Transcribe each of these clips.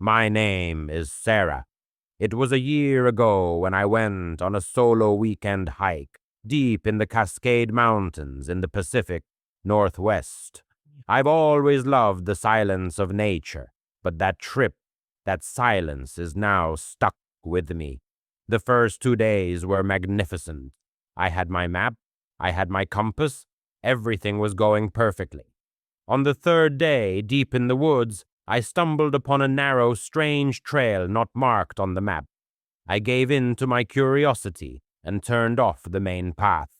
My name is Sarah. It was a year ago when I went on a solo weekend hike deep in the Cascade Mountains in the Pacific Northwest. I've always loved the silence of nature, but that trip, that silence is now stuck with me. The first 2 days were magnificent. I had my map, I had my compass, everything was going perfectly. On the third day, deep in the woods, I stumbled upon a narrow, strange trail not marked on the map. I gave in to my curiosity and turned off the main path.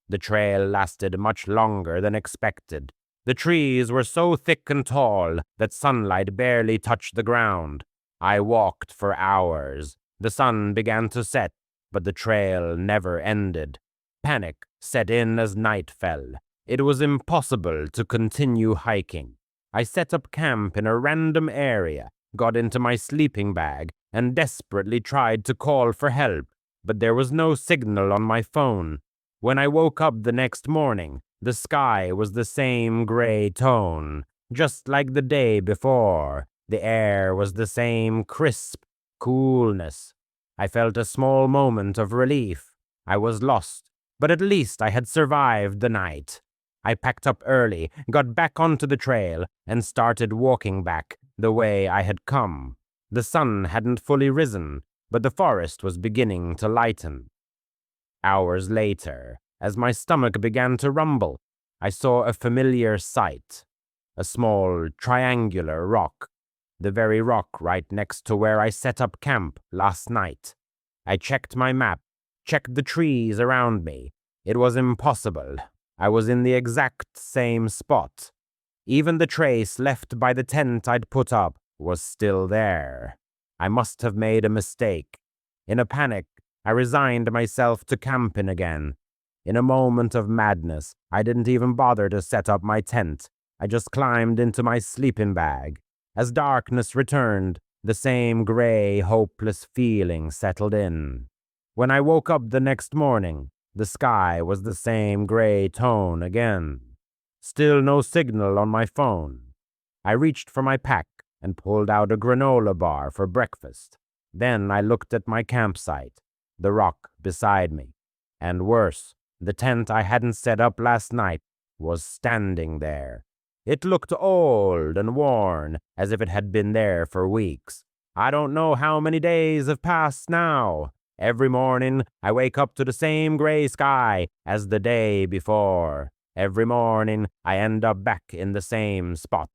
The trail lasted much longer than expected. The trees were so thick and tall that sunlight barely touched the ground. I walked for hours. The sun began to set, but the trail never ended. Panic set in as night fell. It was impossible to continue hiking. I set up camp in a random area, got into my sleeping bag, and desperately tried to call for help, but there was no signal on my phone. When I woke up the next morning, the sky was the same gray tone, just like the day before. The air was the same crisp coolness. I felt a small moment of relief. I was lost, but at least I had survived the night. I packed up early, got back onto the trail, and started walking back the way I had come. The sun hadn't fully risen, but the forest was beginning to lighten. Hours later, as my stomach began to rumble, I saw a familiar sight. A small, triangular rock. The very rock right next to where I set up camp last night. I checked my map, checked the trees around me. It was impossible. I was in the exact same spot. Even the trace left by the tent I'd put up was still there. I must have made a mistake. In a panic, I resigned myself to camping again. In a moment of madness, I didn't even bother to set up my tent. I just climbed into my sleeping bag. As darkness returned, the same gray, hopeless feeling settled in. When I woke up the next morning, the sky was the same gray tone again. Still no signal on my phone. I reached for my pack and pulled out a granola bar for breakfast. Then I looked at my campsite, the rock beside me. And worse, the tent I hadn't set up last night was standing there. It looked old and worn, as if it had been there for weeks. I don't know how many days have passed now. Every morning, I wake up to the same gray sky as the day before. Every morning, I end up back in the same spot.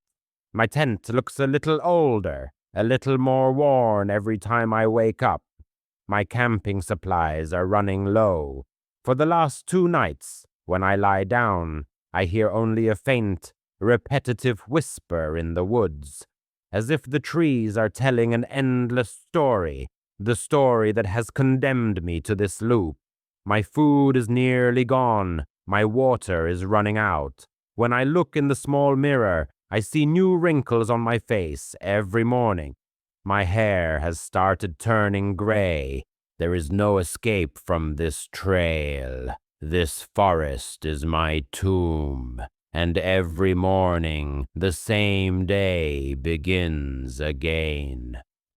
My tent looks a little older, a little more worn every time I wake up. My camping supplies are running low. For the last 2 nights, when I lie down, I hear only a faint, repetitive whisper in the woods, as if the trees are telling an endless story, the story that has condemned me to this loop. My food is nearly gone, my water is running out. When I look in the small mirror, I see new wrinkles on my face every morning. My hair has started turning gray. There is no escape from this trail. This forest is my tomb. And every morning, the same day begins again.